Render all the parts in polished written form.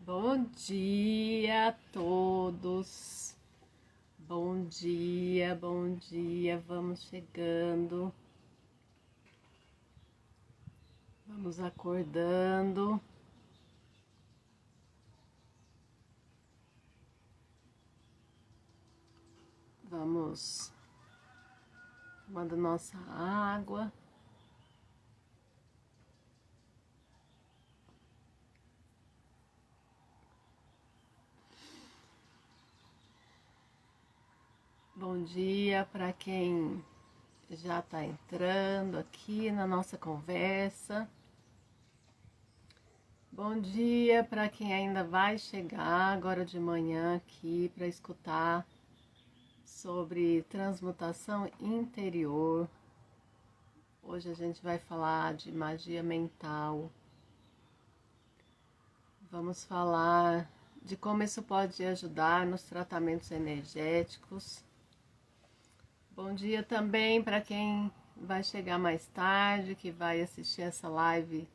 Bom dia a todos. Bom dia, bom dia. Vamos chegando. Vamos acordando. Vamos tomando nossa água. Bom dia para quem já está entrando aqui na nossa conversa. Bom dia para quem ainda vai chegar agora de manhã aqui para escutar sobre transmutação interior. Hoje a gente vai falar de magia mental. Vamos falar de como isso pode ajudar nos tratamentos energéticos. Bom dia também para quem vai chegar mais tarde, que vai assistir essa live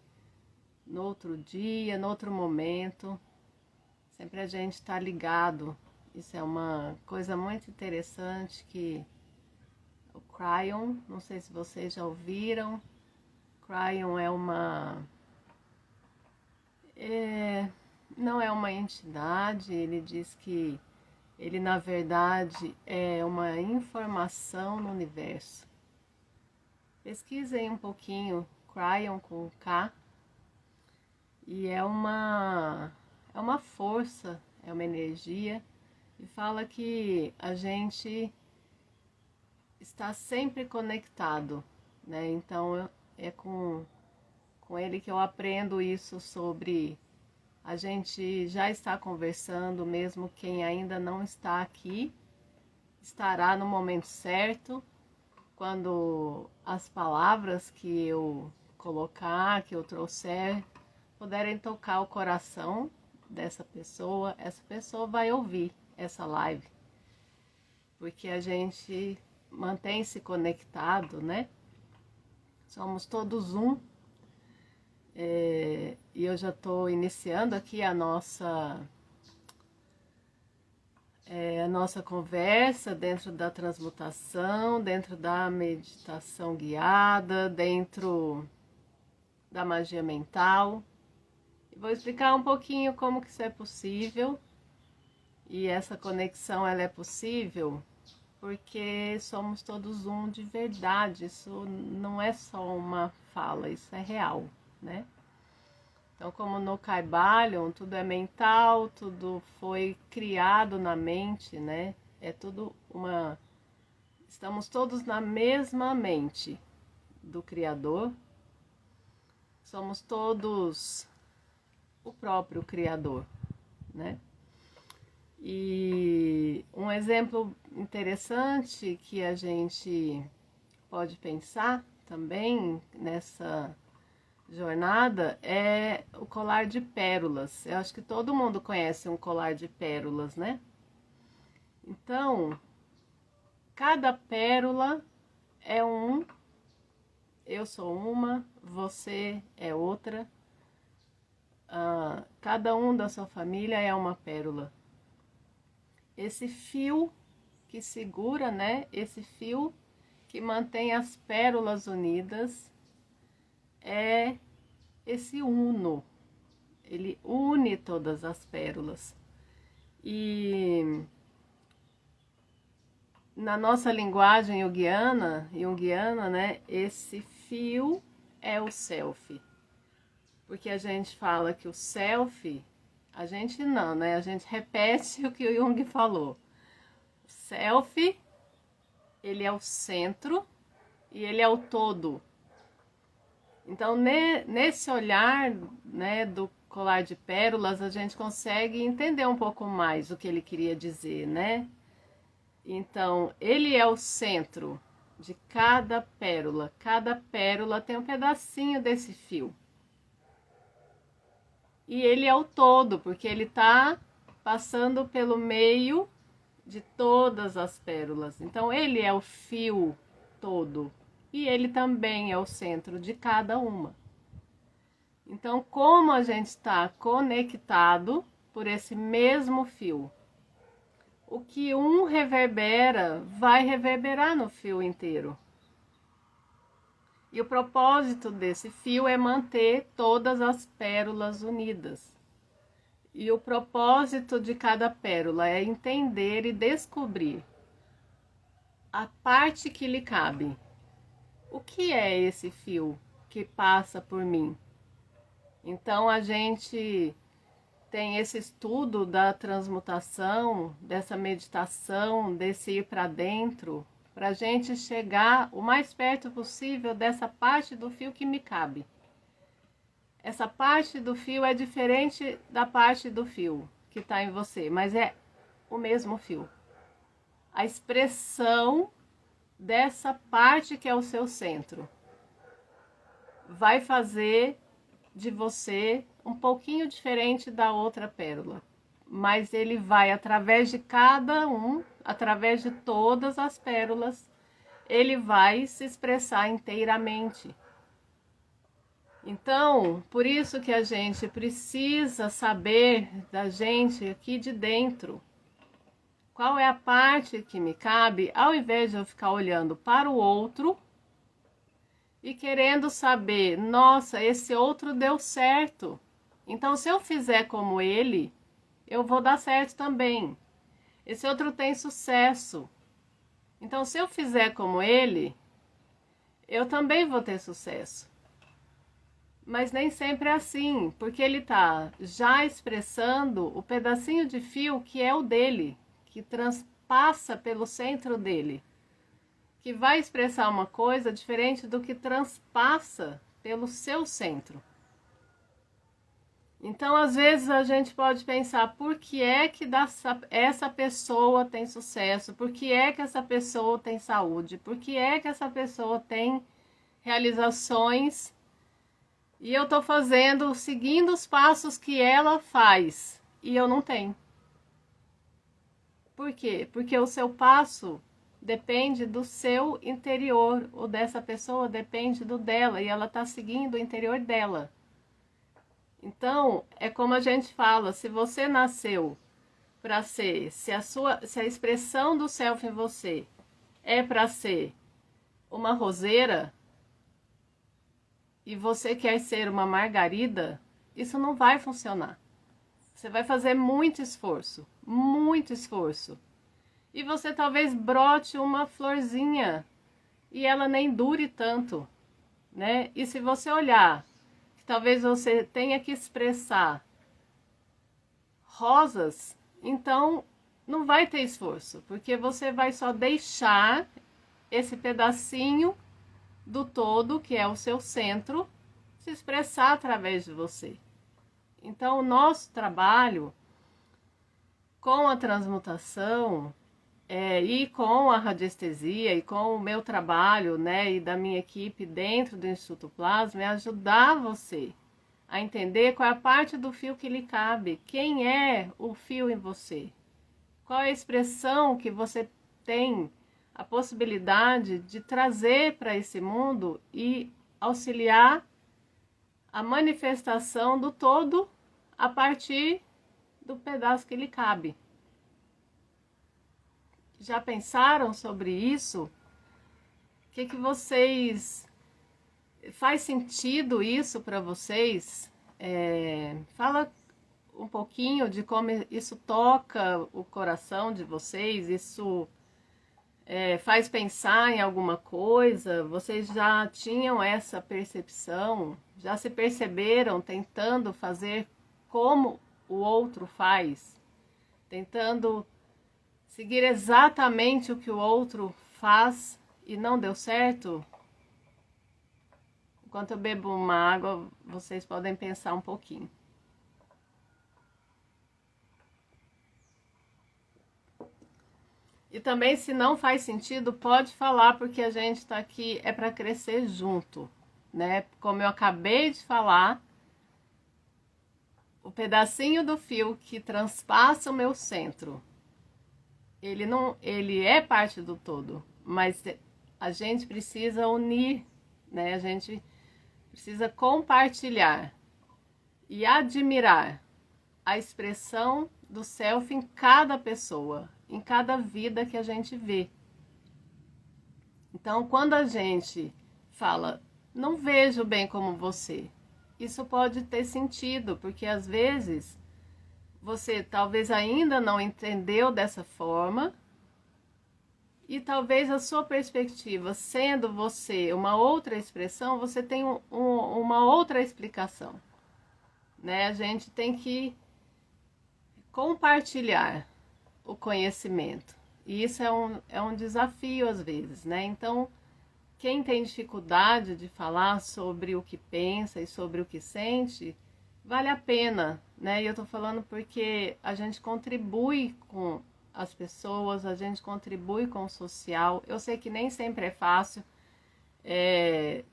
no outro dia, no outro momento. Sempre a gente está ligado. Isso é uma coisa muito interessante que o Cryon, não sei se vocês já ouviram, Cryon não é uma entidade, ele diz que ele na verdade é uma informação no universo. Pesquisem um pouquinho, Cryon com K, e é uma força, é uma energia, e fala que a gente está sempre conectado, né? Então é com ele que eu aprendo isso sobre a gente já está conversando, mesmo quem ainda não está aqui, estará no momento certo, quando as palavras que eu colocar, que eu trouxer, puderem tocar o coração dessa pessoa, essa pessoa vai ouvir essa live, porque a gente mantém-se conectado, né? Somos todos um. E eu já estou iniciando aqui a nossa conversa dentro da transmutação, dentro da meditação guiada, dentro da magia mental. E vou explicar um pouquinho como que isso é possível. E essa conexão ela é possível porque somos todos um de verdade. Isso não é só uma fala, isso é real, né? Então, como no Kybalion, tudo é mental, tudo foi criado na mente, né? É tudo uma... Estamos todos na mesma mente do Criador. Somos todos o próprio Criador, né? E um exemplo interessante que a gente pode pensar também nessa jornada é o colar de pérolas. Eu acho que todo mundo conhece um colar de pérolas, né? Então, cada pérola é eu sou uma, você é outra, cada um da sua família é uma pérola. Esse fio que segura, né? Esse fio que mantém as pérolas unidas é esse uno. Ele une todas as pérolas. E na nossa linguagem junguiana, né, esse fio é o self. Porque a gente fala que o self, a gente não, né? A gente repete o que o Jung falou. O self, ele é o centro e ele é o todo. Então, nesse olhar, né, do colar de pérolas, a gente consegue entender um pouco mais o que ele queria dizer, né? Então, ele é o centro de cada pérola. Cada pérola tem um pedacinho desse fio. E ele é o todo, porque ele está passando pelo meio de todas as pérolas. Então, ele é o fio todo. E ele também é o centro de cada uma. Então, como a gente está conectado, por esse mesmo fio. O que um reverbera, vai reverberar no fio inteiro. E o propósito desse fio é manter todas as pérolas unidas. E o propósito de cada pérola é entender e descobrir a parte que lhe cabe. O que é esse fio que passa por mim? Então a gente tem esse estudo da transmutação, dessa meditação, desse ir para dentro, para a gente chegar o mais perto possível dessa parte do fio que me cabe. Essa parte do fio é diferente da parte do fio que está em você, mas é o mesmo fio. A expressão dessa parte que é o seu centro vai fazer de você um pouquinho diferente da outra pérola, mas ele vai através de cada um, através de todas as pérolas, ele vai se expressar inteiramente. Então, por isso que a gente precisa saber da gente aqui de dentro. Qual é a parte que me cabe, ao invés de eu ficar olhando para o outro e querendo saber, nossa, esse outro deu certo. Então, se eu fizer como ele, eu vou dar certo também. Esse outro tem sucesso. Então, se eu fizer como ele, eu também vou ter sucesso. Mas nem sempre é assim, porque ele está já expressando o pedacinho de fio que é o dele, que transpassa pelo centro dele, que vai expressar uma coisa diferente do que transpassa pelo seu centro. Então, às vezes a gente pode pensar, por que é que essa pessoa tem sucesso? Por que é que essa pessoa tem saúde? Por que é que essa pessoa tem realizações? E eu estou seguindo os passos que ela faz, e eu não tenho. Por quê? Porque o seu passo depende do seu interior, o dessa pessoa depende do dela, e ela está seguindo o interior dela. Então, é como a gente fala, se você nasceu para ser, se a expressão do self em você é para ser uma roseira e você quer ser uma margarida, isso não vai funcionar. Você vai fazer muito esforço, muito esforço. E você talvez brote uma florzinha e ela nem dure tanto, né? E se você olhar, talvez você tenha que expressar rosas, então não vai ter esforço, porque você vai só deixar esse pedacinho do todo, que é o seu centro, se expressar através de você. Então, o nosso trabalho com a transmutação e com a radiestesia e com o meu trabalho, né, e da minha equipe dentro do Instituto Plasma é ajudar você a entender qual é a parte do fio que lhe cabe, quem é o fio em você, qual é a expressão que você tem a possibilidade de trazer para esse mundo e auxiliar a manifestação do todo a partir do pedaço que lhe cabe. Já pensaram sobre isso? O que vocês... Faz sentido isso para vocês? Fala um pouquinho de como isso toca o coração de vocês, isso faz pensar em alguma coisa? Vocês já tinham essa percepção? Já se perceberam tentando fazer como o outro faz? Tentando seguir exatamente o que o outro faz e não deu certo? Enquanto eu bebo uma água, vocês podem pensar um pouquinho. E também, se não faz sentido, pode falar, porque a gente está aqui é para crescer junto, né? Como eu acabei de falar, o pedacinho do fio que transpassa o meu centro, ele é parte do todo, mas a gente precisa unir, né? A gente precisa compartilhar e admirar a expressão do self em cada pessoa, em cada vida que a gente vê. Então, quando a gente fala, não vejo bem como você, isso pode ter sentido, porque às vezes você talvez ainda não entendeu dessa forma, e talvez a sua perspectiva, sendo você uma outra expressão, você tem uma outra explicação, né? A gente tem que compartilhar o conhecimento, e isso é um desafio às vezes, né? Então, quem tem dificuldade de falar sobre o que pensa e sobre o que sente, vale a pena, né? E eu tô falando porque a gente contribui com as pessoas, a gente contribui com o social. Eu sei que nem sempre é fácil.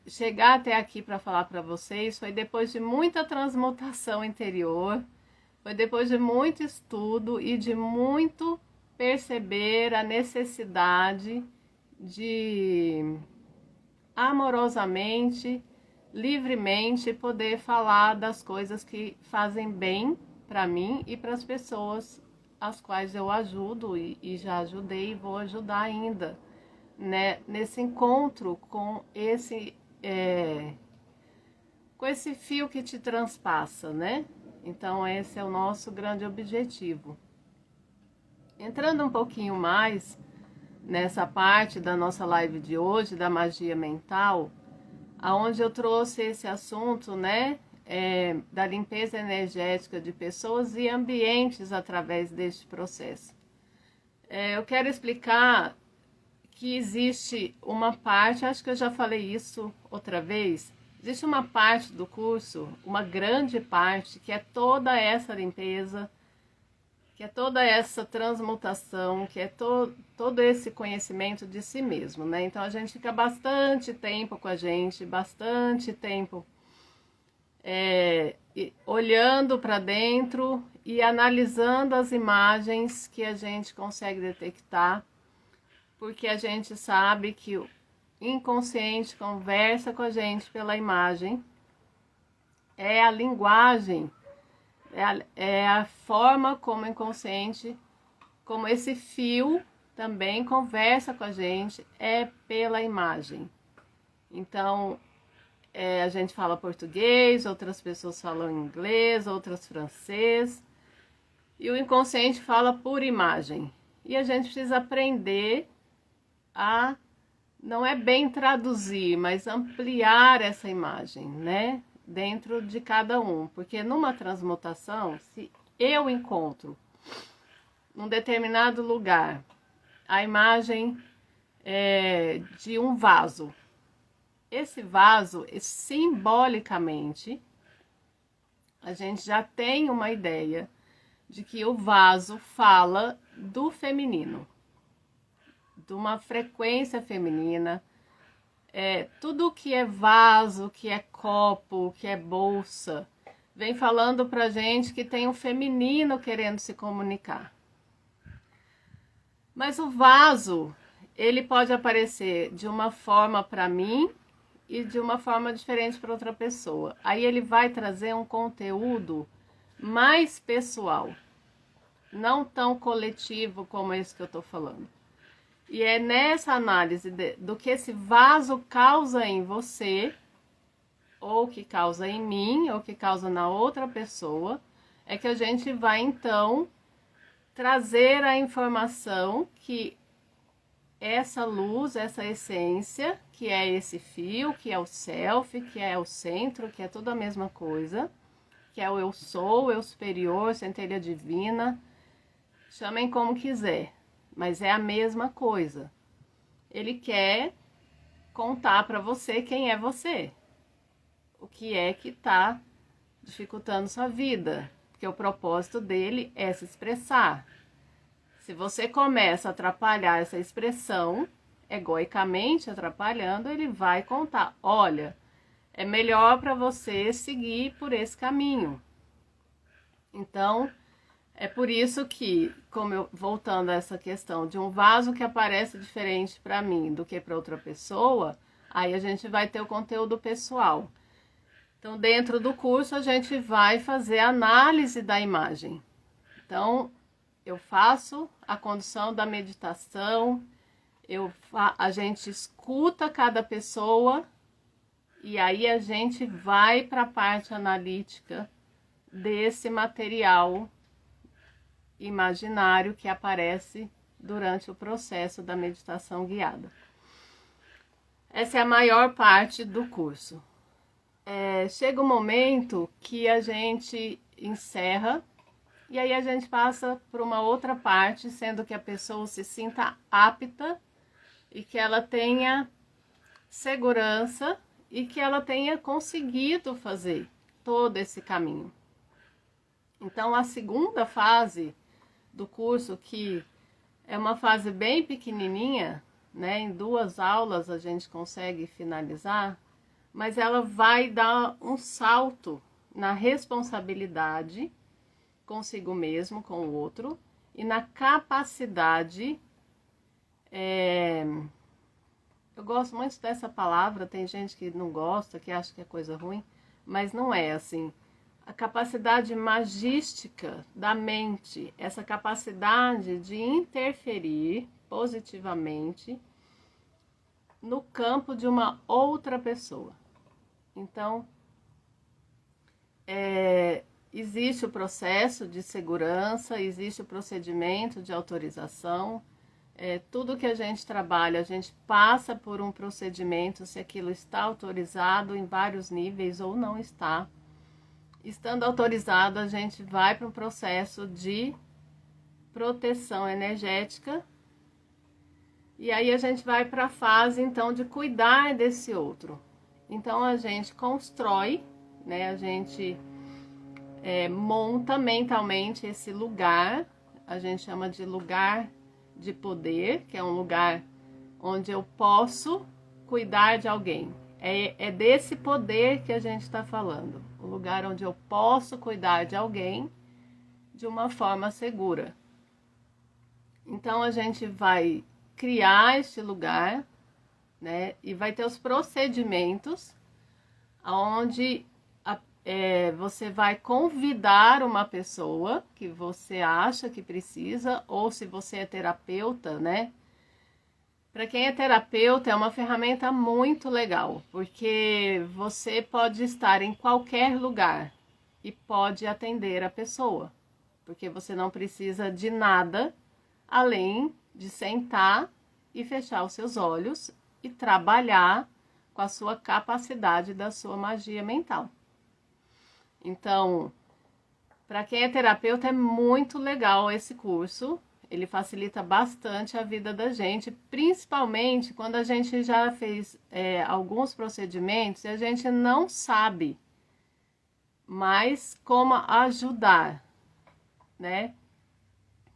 Chegar até aqui para falar para vocês foi depois de muita transmutação interior, foi depois de muito estudo e de muito perceber a necessidade de amorosamente, livremente poder falar das coisas que fazem bem para mim e para as pessoas as quais eu ajudo e já ajudei e vou ajudar ainda, né? Nesse encontro com esse fio que te transpassa, né? Então esse é o nosso grande objetivo. Entrando um pouquinho mais nessa parte da nossa live de hoje, da magia mental, aonde eu trouxe esse assunto, né, da limpeza energética de pessoas e ambientes através deste processo. Eu quero explicar que existe uma parte, acho que eu já falei isso outra vez, existe uma parte do curso, uma grande parte, que é toda essa limpeza, que é toda essa transmutação, que é todo esse conhecimento de si mesmo, né? Então a gente fica bastante tempo com a gente, bastante tempo olhando para dentro e analisando as imagens que a gente consegue detectar, porque a gente sabe que o inconsciente conversa com a gente pela imagem, é a linguagem, é a forma como o inconsciente, como esse fio também conversa com a gente, é pela imagem. Então, a gente fala português, outras pessoas falam inglês, outras francês, e o inconsciente fala por imagem. E a gente precisa aprender a, não é bem traduzir, mas ampliar essa imagem, né? Dentro de cada um, porque numa transmutação, se eu encontro num determinado lugar a imagem de um vaso, esse vaso, simbolicamente, a gente já tem uma ideia de que o vaso fala do feminino, de uma frequência feminina. Tudo que é vaso, que é copo, que é bolsa, vem falando pra gente que tem um feminino querendo se comunicar. Mas o vaso, ele pode aparecer de uma forma para mim e de uma forma diferente para outra pessoa. Aí ele vai trazer um conteúdo mais pessoal, não tão coletivo como esse que eu estou falando. E é nessa análise do que esse vaso causa em você, ou que causa em mim, ou que causa na outra pessoa, é que a gente vai então trazer a informação que essa luz, essa essência, que é esse fio, que é o self, que é o centro, que é tudo a mesma coisa, que é o eu sou, o eu superior, centelha divina, chamem como quiser, mas é a mesma coisa. Ele quer contar para você quem é você, o que é que está dificultando sua vida, porque o propósito dele é se expressar. Se você começa a atrapalhar essa expressão, egoicamente atrapalhando, ele vai contar, olha, é melhor para você seguir por esse caminho. Então, é por isso que, voltando a essa questão de um vaso que aparece diferente para mim do que para outra pessoa, aí a gente vai ter o conteúdo pessoal. Então, dentro do curso, a gente vai fazer análise da imagem. Então, eu faço a condução da meditação, a gente escuta cada pessoa e aí a gente vai para a parte analítica desse material imaginário que aparece durante o processo da meditação guiada. Essa é a maior parte do curso. Chega um momento que a gente encerra e aí a gente passa para uma outra parte, sendo que a pessoa se sinta apta e que ela tenha segurança e que ela tenha conseguido fazer todo esse caminho. Então, a segunda fase do curso, que é uma fase bem pequenininha, né? Em 2 aulas a gente consegue finalizar, mas ela vai dar um salto na responsabilidade consigo mesmo, com o outro, e na capacidade. Eu gosto muito dessa palavra, tem gente que não gosta, que acha que é coisa ruim, mas não é assim. A capacidade magística da mente, essa capacidade de interferir positivamente no campo de uma outra pessoa. Então, existe o processo de segurança, existe o procedimento de autorização. Tudo que a gente trabalha, a gente passa por um procedimento, se aquilo está autorizado em vários níveis ou não está. Estando autorizado, a gente vai para um processo de proteção energética. E aí a gente vai para a fase, então, de cuidar desse outro. Então, a gente constrói, né? A gente monta mentalmente esse lugar. A gente chama de lugar de poder, que é um lugar onde eu posso cuidar de alguém. É desse poder que a gente está falando. O lugar onde eu posso cuidar de alguém de uma forma segura. Então, a gente vai criar este lugar, né? E vai ter os procedimentos onde você vai convidar uma pessoa que você acha que precisa, ou se você é terapeuta, né? Para quem é terapeuta, é uma ferramenta muito legal, porque você pode estar em qualquer lugar e pode atender a pessoa, porque você não precisa de nada além de sentar e fechar os seus olhos e trabalhar com a sua capacidade da sua magia mental. Então, para quem é terapeuta, é muito legal esse curso. Ele facilita bastante a vida da gente, principalmente quando a gente já fez alguns procedimentos e a gente não sabe mais como ajudar, né?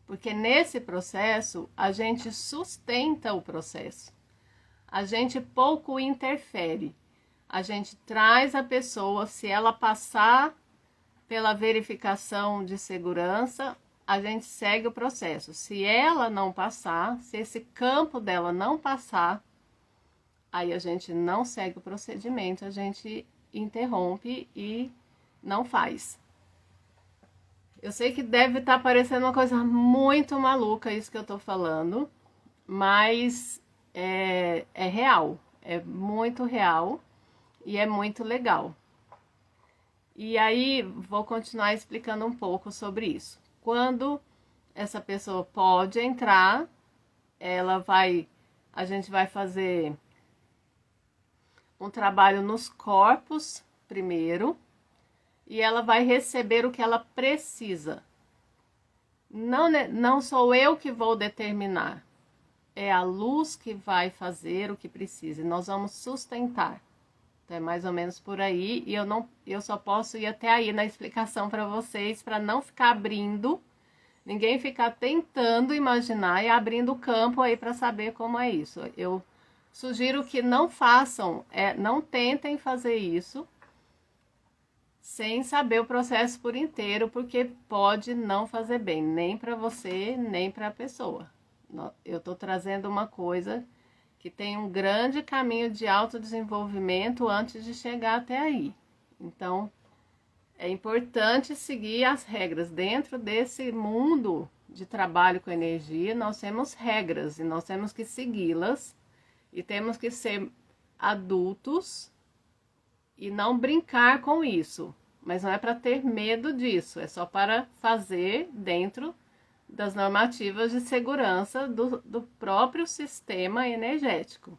Porque nesse processo, a gente sustenta o processo. A gente pouco interfere. A gente traz a pessoa, se ela passar pela verificação de segurança, a gente segue o processo. Se ela não passar, se esse campo dela não passar, aí a gente não segue o procedimento, a gente interrompe e não faz. Eu sei que deve estar parecendo uma coisa muito maluca isso que eu tô falando, mas é real, é muito real e é muito legal. E aí, vou continuar explicando um pouco sobre isso. Quando essa pessoa pode entrar, a gente vai fazer um trabalho nos corpos primeiro, e ela vai receber o que ela precisa. Não sou eu que vou determinar, é a luz que vai fazer o que precisa, e nós vamos sustentar. É mais ou menos por aí, e eu só posso ir até aí na explicação para vocês, para não ficar abrindo, ninguém ficar tentando imaginar e abrindo o campo aí para saber como é isso. Eu sugiro que não façam, não tentem fazer isso sem saber o processo por inteiro, porque pode não fazer bem, nem para você, nem para a pessoa. Eu estou trazendo uma coisa que tem um grande caminho de autodesenvolvimento antes de chegar até aí. Então, é importante seguir as regras. Dentro desse mundo de trabalho com energia, nós temos regras e nós temos que segui-las e temos que ser adultos e não brincar com isso. Mas não é para ter medo disso, é só para fazer dentro das normativas de segurança do próprio sistema energético.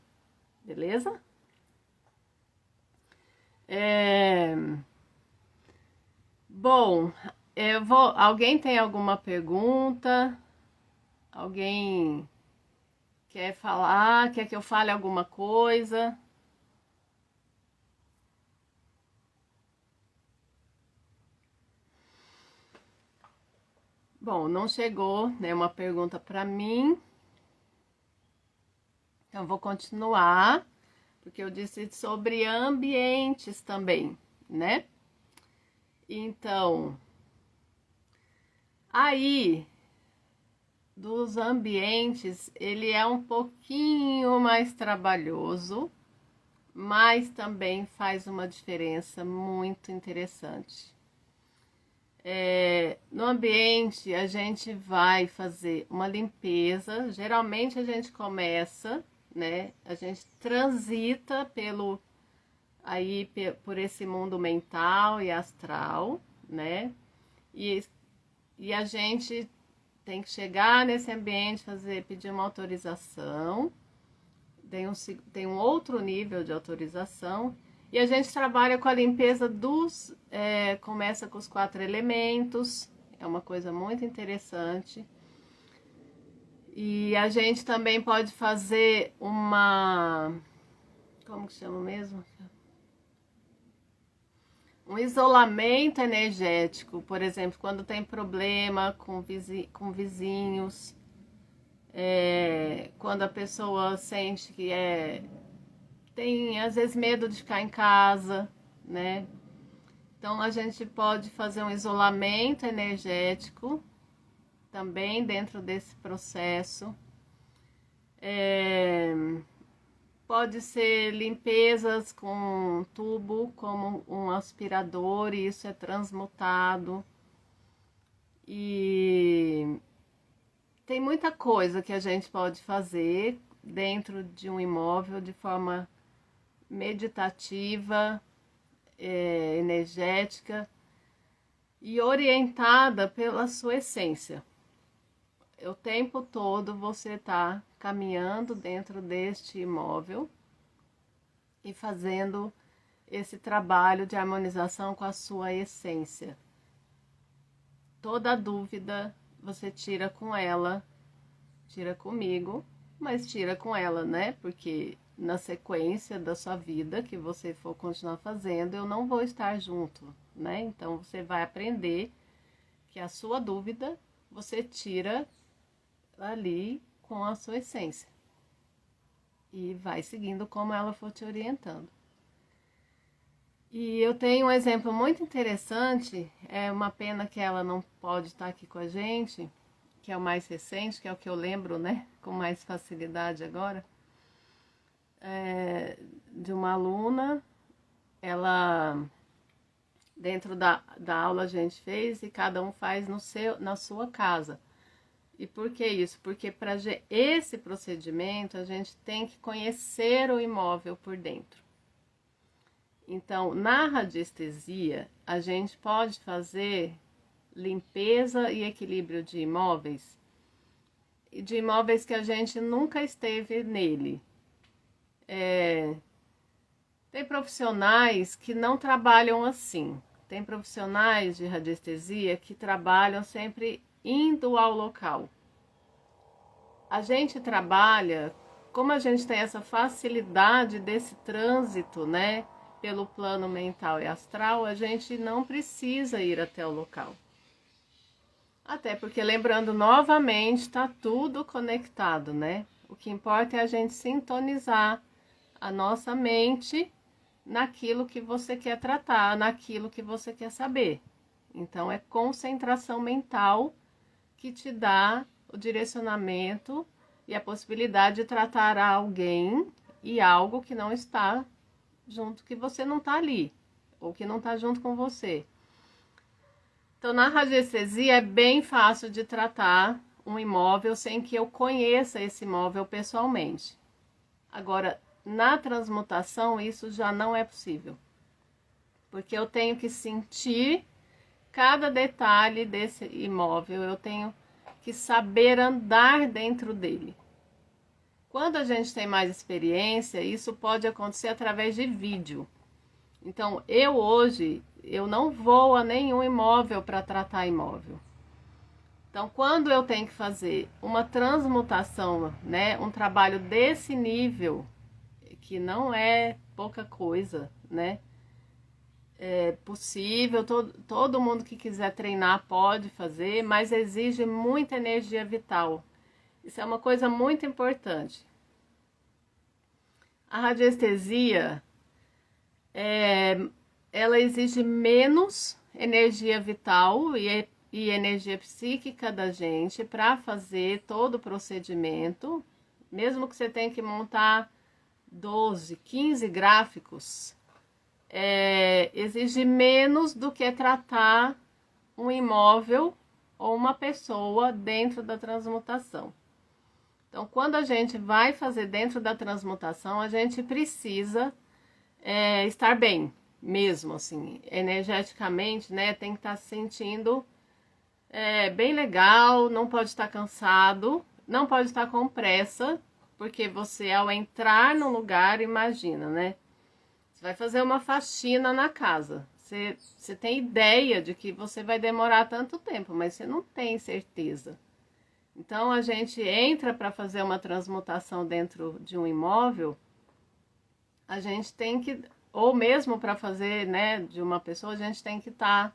Beleza? Bom, alguém tem alguma pergunta? Alguém quer falar? Quer que eu fale alguma coisa? Bom, não chegou nenhuma pergunta para mim. Então, vou continuar, porque eu disse sobre ambientes também, né? Então, aí, dos ambientes, ele é um pouquinho mais trabalhoso, mas também faz uma diferença muito interessante. No ambiente, a gente vai fazer uma limpeza. Geralmente a gente começa, né? A gente transita por esse mundo mental e astral, né? E a gente tem que chegar nesse ambiente, pedir uma autorização. Tem um outro nível de autorização. E a gente trabalha com a limpeza começa com os 4 elementos, é uma coisa muito interessante. E a gente também pode fazer como que chama mesmo? Um isolamento energético, por exemplo, quando tem problema com vizinhos, quando a pessoa sente que tem às vezes medo de ficar em casa, né? Então a gente pode fazer um isolamento energético também dentro desse processo. Pode ser limpezas com tubo, como um aspirador, e isso é transmutado. E tem muita coisa que a gente pode fazer dentro de um imóvel de forma meditativa, energética e orientada pela sua essência. O tempo todo você está caminhando dentro deste imóvel e fazendo esse trabalho de harmonização com a sua essência. Toda dúvida você tira com ela, tira comigo, mas tira com ela, né? Porque na sequência da sua vida que você for continuar fazendo, eu não vou estar junto, né? Então você vai aprender que a sua dúvida você tira ali com a sua essência e vai seguindo como ela for te orientando. E eu tenho um exemplo muito interessante, é uma pena que ela não pode estar aqui com a gente, que é o mais recente, que é o que eu lembro, né, com mais facilidade agora, de uma aluna. Ela, dentro da aula a gente fez e cada um faz na sua casa. E por que isso? Porque para esse procedimento a gente tem que conhecer o imóvel por dentro. Então, na radiestesia, a gente pode fazer limpeza e equilíbrio de imóveis que a gente nunca esteve nele. Tem profissionais que não trabalham assim. Tem profissionais de radiestesia que trabalham sempre indo ao local. A gente trabalha, como a gente tem essa facilidade desse trânsito, né, pelo plano mental e astral, a gente não precisa ir até o local. Até porque, lembrando novamente, está tudo conectado, né? O que importa é a gente sintonizar a nossa mente naquilo que você quer tratar, naquilo que você quer saber. Então, é concentração mental que te dá o direcionamento e a possibilidade de tratar alguém e algo que não está junto, que você não está ali. ou que não está junto com você. Então, na radiestesia é bem fácil de tratar um imóvel sem que eu conheça esse imóvel pessoalmente. Agora, na transmutação, isso já não é possível, porque eu tenho que sentir cada detalhe desse imóvel, eu tenho que saber andar dentro dele. Quando a gente tem mais experiência, isso pode acontecer através de vídeo. Então, hoje, eu não vou a nenhum imóvel para tratar imóvel. Então, quando eu tenho que fazer uma transmutação, né, um trabalho desse nível, que não é pouca coisa, né? É possível, todo mundo que quiser treinar pode fazer, mas exige muita energia vital. Isso é uma coisa muito importante. A radiestesia, ela exige menos energia vital e energia psíquica da gente para fazer todo o procedimento, mesmo que você tenha que montar 12, 15 gráficos, exige menos do que tratar um imóvel ou uma pessoa dentro da transmutação. Então, quando a gente vai fazer dentro da transmutação, a gente precisa estar bem, mesmo assim, energeticamente, né? Tem que estar se sentindo bem legal, não pode estar cansado, não pode estar com pressa, porque você, ao entrar no lugar, imagina, né? Você vai fazer uma faxina na casa. Você tem ideia de que você vai demorar tanto tempo, mas você não tem certeza. Então, a gente entra para fazer uma transmutação dentro de um imóvel, a gente tem que, ou mesmo para fazer, né, de uma pessoa, a gente tem que estar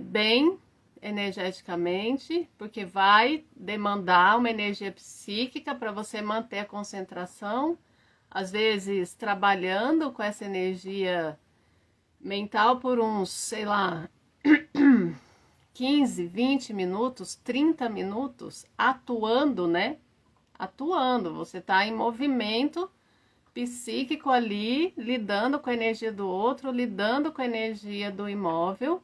bem energeticamente, porque vai demandar uma energia psíquica para você manter a concentração, às vezes trabalhando com essa energia mental por uns, sei lá, 15, 20 minutos, 30 minutos, atuando, né? Atuando, você está em movimento psíquico ali, lidando com a energia do outro, lidando com a energia do imóvel,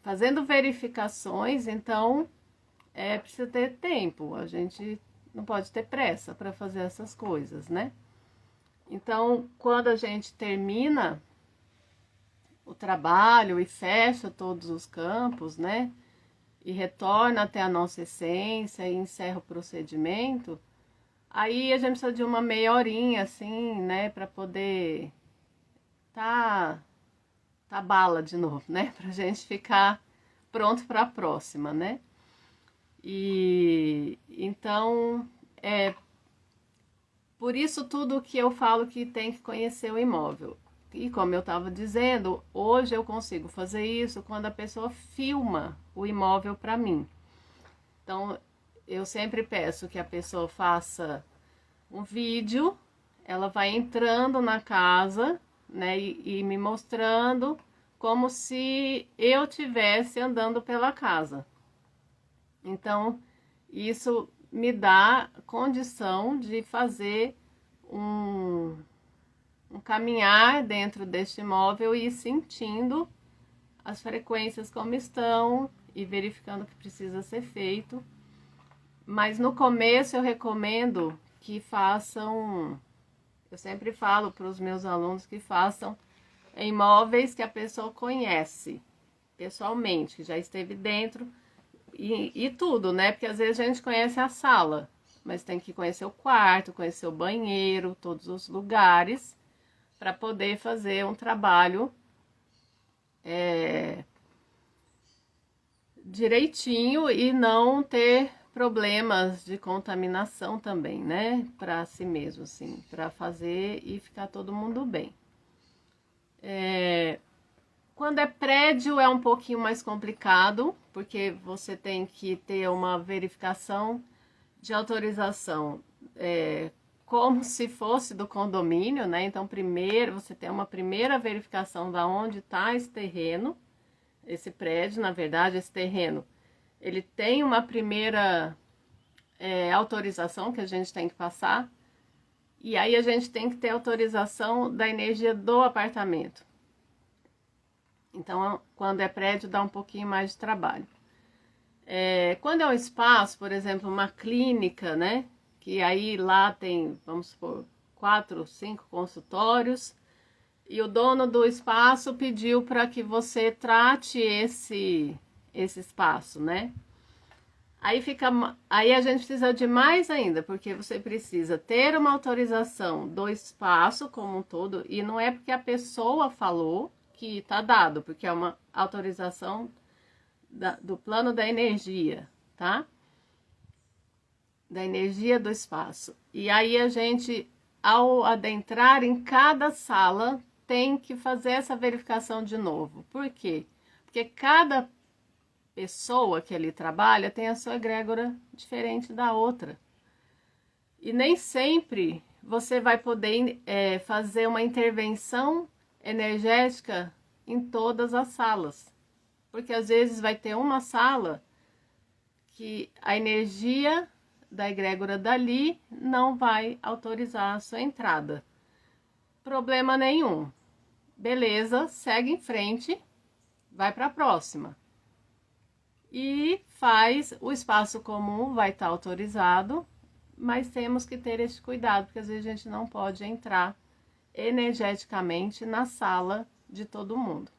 fazendo verificações. Então, precisa ter tempo, a gente não pode ter pressa para fazer essas coisas, né? Então, quando a gente termina o trabalho e fecha todos os campos, né? E retorna até a nossa essência e encerra o procedimento, aí a gente precisa de uma meia horinha, assim, né? Para poder tá bala de novo, né? Pra gente ficar pronto para a próxima, né? E então, por isso tudo que eu falo que tem que conhecer o imóvel. E como eu estava dizendo, hoje eu consigo fazer isso quando a pessoa filma o imóvel para mim. Então, eu sempre peço que a pessoa faça um vídeo, ela vai entrando na casa, né, e me mostrando como se eu estivesse andando pela casa. Então, isso me dá condição de fazer um caminhar dentro deste imóvel e ir sentindo as frequências como estão e verificando o que precisa ser feito. Mas no começo eu recomendo que façam, eu sempre falo para os meus alunos que façam em imóveis que a pessoa conhece pessoalmente, que já esteve dentro e tudo, né? Porque às vezes a gente conhece a sala, mas tem que conhecer o quarto, conhecer o banheiro, todos os lugares, para poder fazer um trabalho direitinho e não ter problemas de contaminação também, né? Para si mesmo, assim, para fazer e ficar todo mundo bem. Quando é prédio é um pouquinho mais complicado, porque você tem que ter uma verificação de autorização como se fosse do condomínio, né? Então, primeiro você tem uma primeira verificação da onde está esse terreno, esse prédio, na verdade, esse terreno. Ele tem uma primeira autorização que a gente tem que passar. E aí a gente tem que ter autorização da energia do apartamento. Então, quando é prédio, dá um pouquinho mais de trabalho. Quando é um espaço, por exemplo, uma clínica, né? Que aí lá tem, vamos supor, 4, 5 consultórios. E o dono do espaço pediu para que você trate esse espaço, né? Aí a gente precisa de mais ainda, porque você precisa ter uma autorização do espaço como um todo, e não é porque a pessoa falou que está dado, porque é uma autorização do plano da energia, tá? Da energia do espaço. E aí a gente, ao adentrar em cada sala, tem que fazer essa verificação de novo. Por quê? Porque cada pessoa que ali trabalha tem a sua egrégora diferente da outra. E nem sempre você vai poder fazer uma intervenção energética em todas as salas. Porque às vezes vai ter uma sala que a energia da egrégora dali não vai autorizar a sua entrada. Problema nenhum. Beleza, segue em frente, vai para a próxima. E faz, o espaço comum vai estar autorizado, mas temos que ter esse cuidado, porque às vezes a gente não pode entrar energeticamente na sala de todo mundo.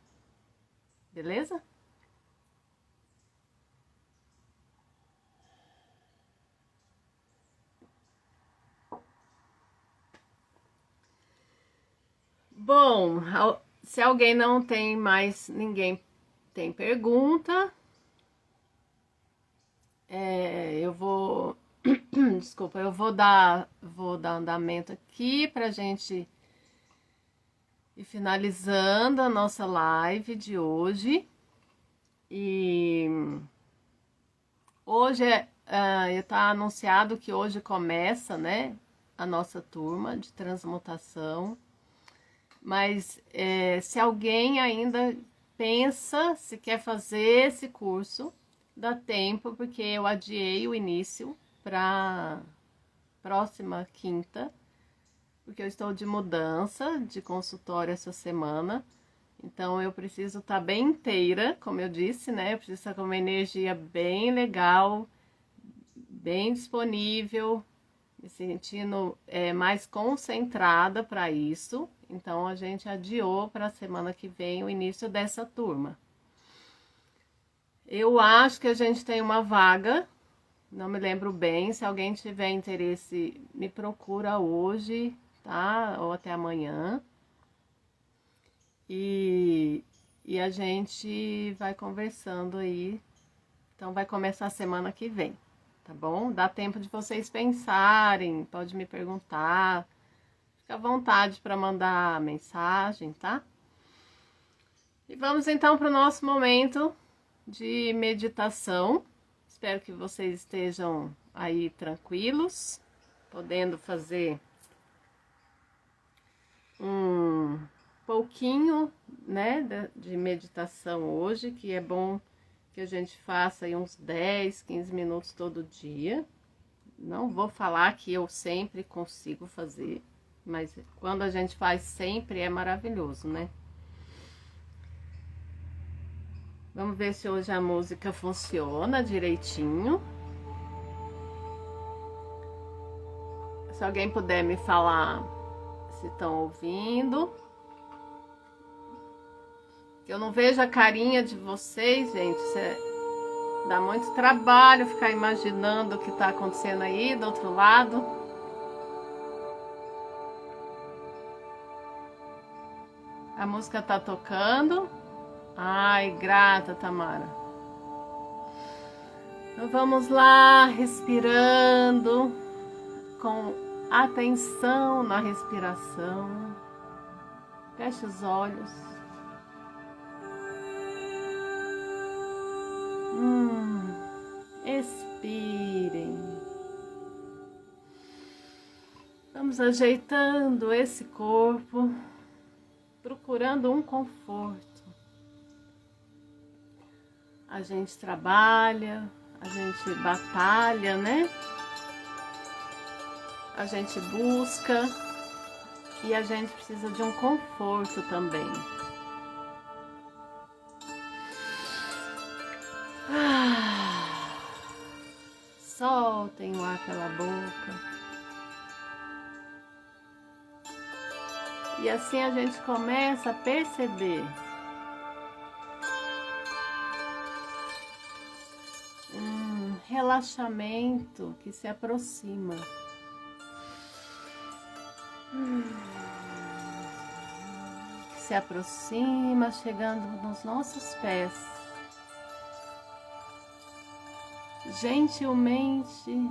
Beleza? Bom, se alguém não tem mais, ninguém tem pergunta, eu vou, desculpa, eu vou dar andamento aqui pra gente ir finalizando a nossa live de hoje. E hoje está anunciado que hoje começa, né, a nossa turma de transmutação. Mas se alguém ainda pensa se quer fazer esse curso, dá tempo, porque eu adiei o início para próxima quinta, porque eu estou de mudança de consultório essa semana. Então eu preciso estar bem inteira, como eu disse, né? Eu preciso estar com uma energia bem legal, bem disponível, me sentindo mais concentrada para isso. Então a gente adiou para a semana que vem o início dessa turma. Eu acho que a gente tem uma vaga, não me lembro bem. Se alguém tiver interesse, me procura hoje, tá? Ou até amanhã. E a gente vai conversando aí. Então vai começar a semana que vem, tá bom? Dá tempo de vocês pensarem, pode me perguntar. Fica à vontade para mandar mensagem, tá? E vamos então para o nosso momento de meditação. Espero que vocês estejam aí tranquilos, podendo fazer um pouquinho, né, de meditação hoje, que é bom que a gente faça aí uns 10, 15 minutos todo dia. Não vou falar que eu sempre consigo fazer, mas quando a gente faz sempre é maravilhoso, né? Vamos ver se hoje a música funciona direitinho. Se alguém puder me falar se estão ouvindo. Eu não vejo a carinha de vocês, gente. Dá muito trabalho ficar imaginando o que está acontecendo aí do outro lado. A música tá tocando. Ai, grata, Tamara. Então vamos lá, respirando com atenção na respiração. Feche os olhos. Expirem. Vamos ajeitando esse corpo, procurando um conforto. A gente trabalha, a gente batalha, né? a gente busca e a gente precisa de um conforto também. Soltem o ar pela boca. E assim a gente começa a perceber um relaxamento que se aproxima. Que se aproxima, chegando nos nossos pés. Gentilmente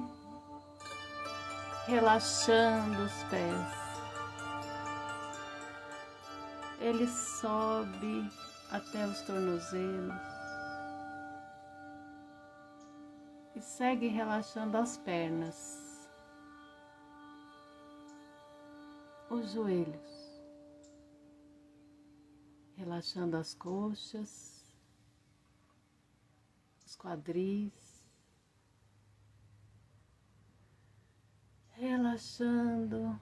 relaxando os pés. Ele sobe até os tornozelos e segue relaxando as pernas, os joelhos, relaxando as coxas, os quadris, relaxando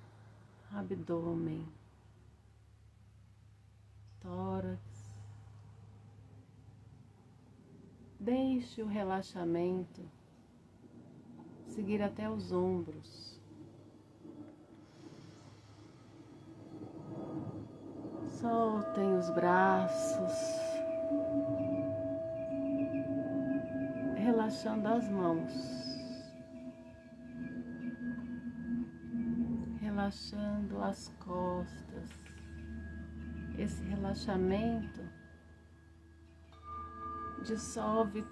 o abdômen, tórax. Deixe o relaxamento seguir até os ombros. Soltem os braços, relaxando as mãos, relaxando as costas. Esse relaxamento dissolve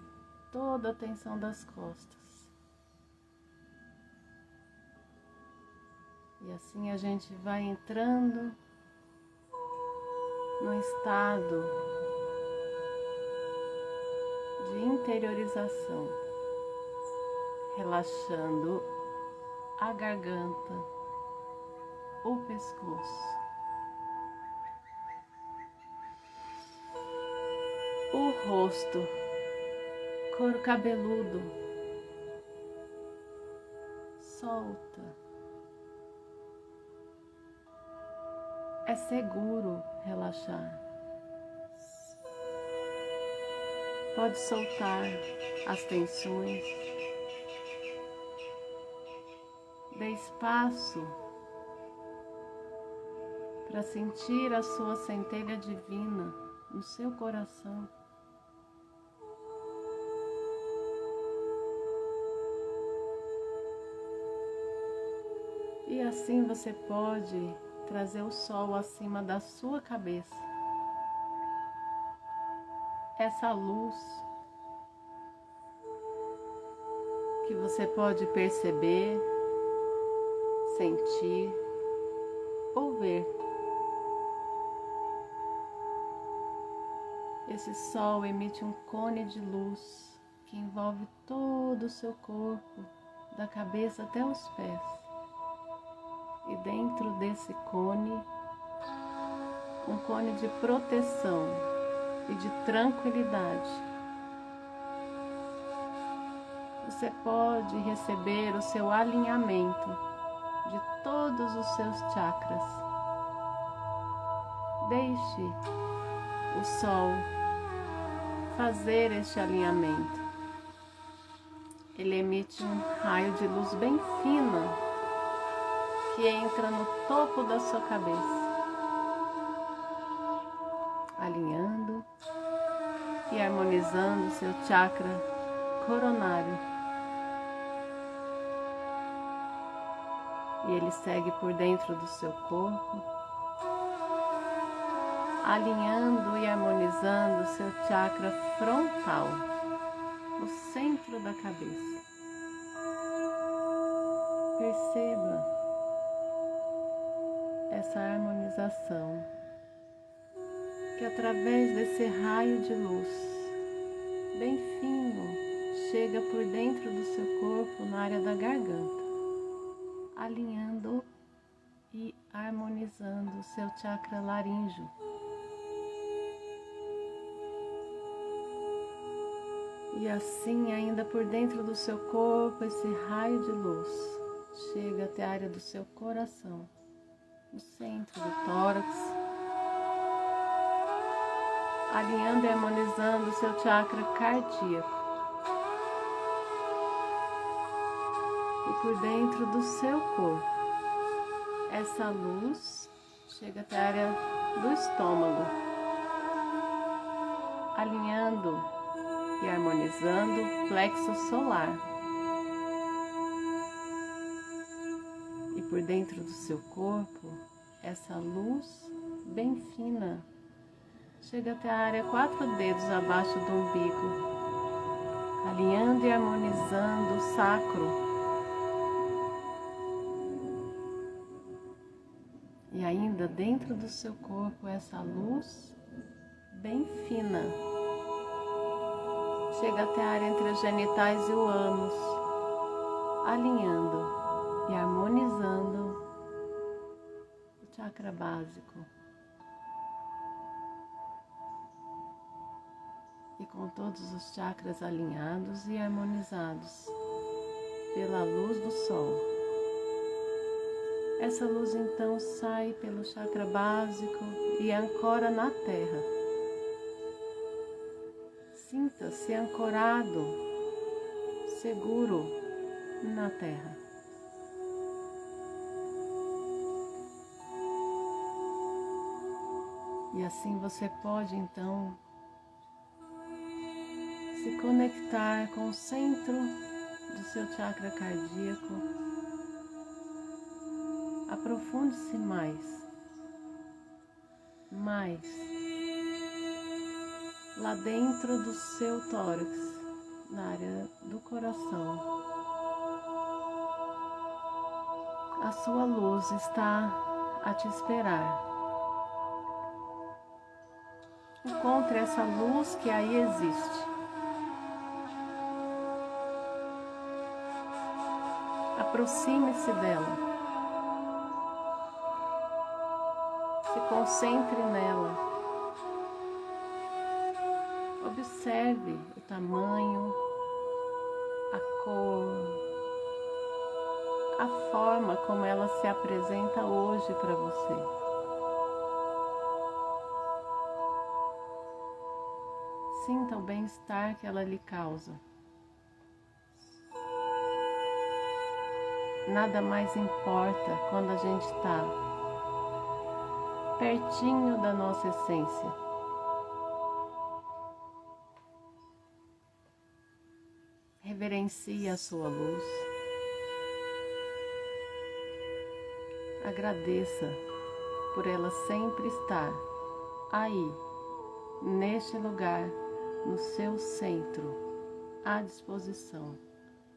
toda a tensão das costas. E assim a gente vai entrando num estado de interiorização, relaxando a garganta, o pescoço, o rosto, couro cabeludo. Solta. É seguro relaxar. Pode soltar as tensões. Dê espaço para sentir a sua centelha divina no seu coração. E assim você pode trazer o sol acima da sua cabeça. Essa luz que você pode perceber, sentir ou ver. Esse sol emite um cone de luz que envolve todo o seu corpo, da cabeça até os pés. E dentro desse cone, um cone de proteção e de tranquilidade. Você pode receber o seu alinhamento de todos os seus chakras. Deixe o sol fazer este alinhamento. Ele emite um raio de luz bem fina que entra no topo da sua cabeça, alinhando e harmonizando seu chakra coronário. E ele segue por dentro do seu corpo, alinhando e harmonizando seu chakra frontal, no centro da cabeça. Perceba essa harmonização que através desse raio de luz bem fino chega por dentro do seu corpo na área da garganta, alinhando e harmonizando o seu chakra laríngeo. E assim, ainda por dentro do seu corpo, esse raio de luz chega até a área do seu coração, no centro do tórax, alinhando e harmonizando o seu chakra cardíaco. E por dentro do seu corpo, essa luz chega até a área do estômago, alinhando e harmonizando o plexo solar. E por dentro do seu corpo, essa luz bem fina chega até a área 4 dedos abaixo do umbigo, alinhando e harmonizando o sacro. E ainda dentro do seu corpo, essa luz bem fina chega até a área entre os genitais e o ânus, alinhando e harmonizando o chakra básico. E com todos os chakras alinhados e harmonizados pela luz do sol. Essa luz então sai pelo chakra básico e ancora na terra. Sinta-se ancorado, seguro na terra. E assim você pode então se conectar com o centro do seu chakra cardíaco. Aprofunde-se mais, lá dentro do seu tórax, na área do coração. A sua luz está a te esperar. Encontre essa luz que aí existe. Aproxime-se dela. Se concentre nela. Observe o tamanho, a cor, a forma como ela se apresenta hoje para você. Sinta o bem-estar que ela lhe causa. Nada mais importa quando a gente está pertinho da nossa essência. Reverencie a sua luz. Agradeça por ela sempre estar aí, neste lugar, no seu centro, à disposição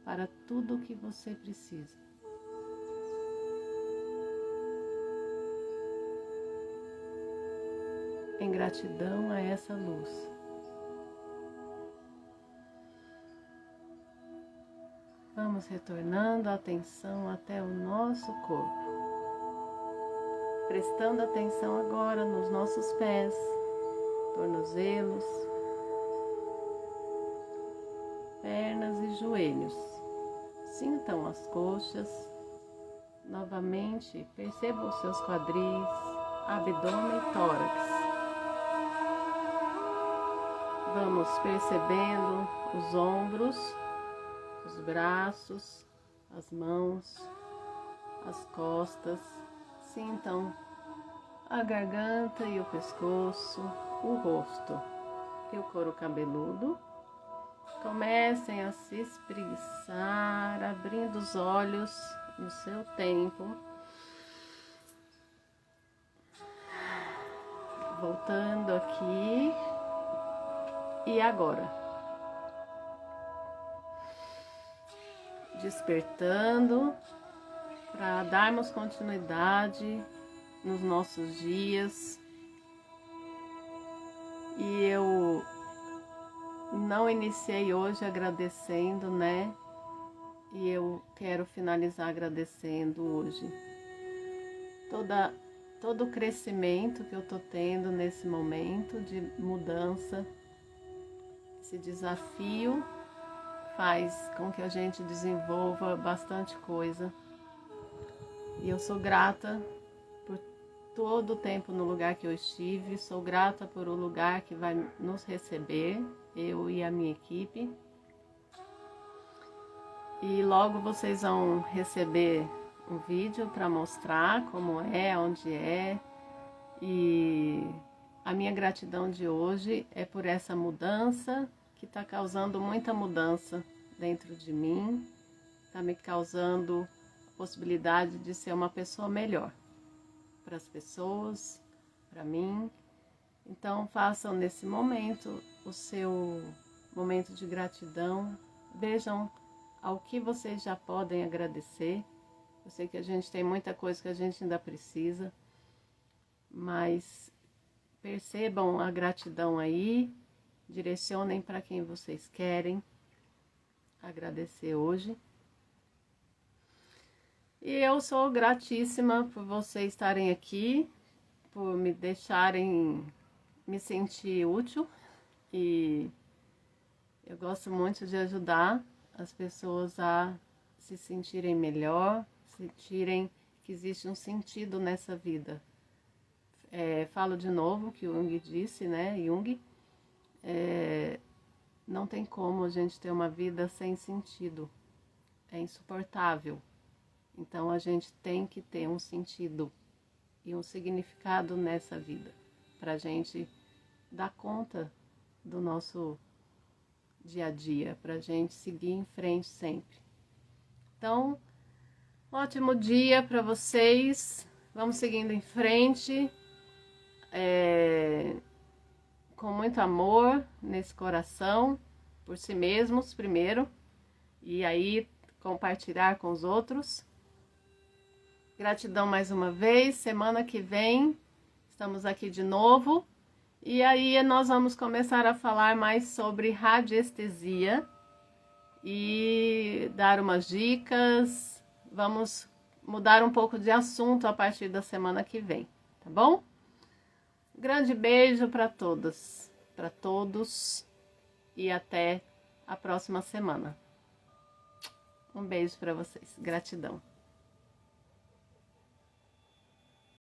para tudo o que você precisa. Em gratidão a essa luz. Vamos retornando a atenção até o nosso corpo. Prestando atenção agora nos nossos pés, tornozelos, pernas e joelhos. Sintam as coxas. Novamente, percebam os seus quadris, abdômen e tórax. Vamos percebendo os ombros, os braços, as mãos, as costas. Sintam a garganta e o pescoço, o rosto e o couro cabeludo. Comecem a se espreguiçar, abrindo os olhos no seu tempo. Voltando aqui e agora. Despertando para darmos continuidade nos nossos dias. E eu não iniciei hoje agradecendo, né? E eu quero finalizar agradecendo hoje. Todo o crescimento que eu tô tendo nesse momento de mudança, esse desafio faz com que a gente desenvolva bastante coisa E eu sou grata por todo o tempo no lugar que eu estive, sou grata por o lugar que vai nos receber, eu e a minha equipe. E logo vocês vão receber um vídeo para mostrar como é, onde é. E a minha gratidão de hoje é por essa mudança que está causando muita mudança dentro de mim, está me causando a possibilidade de ser uma pessoa melhor para as pessoas, para mim. Então façam nesse momento o seu momento de gratidão, vejam ao que vocês já podem agradecer. Eu sei que a gente tem muita coisa que a gente ainda precisa, mas percebam a gratidão aí, direcionem para quem vocês querem agradecer hoje. E eu sou gratíssima por vocês estarem aqui, por me deixarem me sentir útil, e eu gosto muito de ajudar as pessoas a se sentirem melhor, sentirem que existe um sentido nessa vida. Falo de novo que o Jung disse, né? Jung, não tem como a gente ter uma vida sem sentido. É insuportável. Então a gente tem que ter um sentido e um significado nessa vida, para a gente dar conta do nosso dia a dia, para a gente seguir em frente sempre. Então, ótimo dia para vocês, vamos seguindo em frente, com muito amor nesse coração, por si mesmos primeiro, e aí compartilhar com os outros. Gratidão mais uma vez, semana que vem estamos aqui de novo. E aí nós vamos começar a falar mais sobre radiestesia e dar umas dicas. Vamos mudar um pouco de assunto a partir da semana que vem, tá bom? Grande beijo para todas, para todos e até a próxima semana. Um beijo para vocês. Gratidão.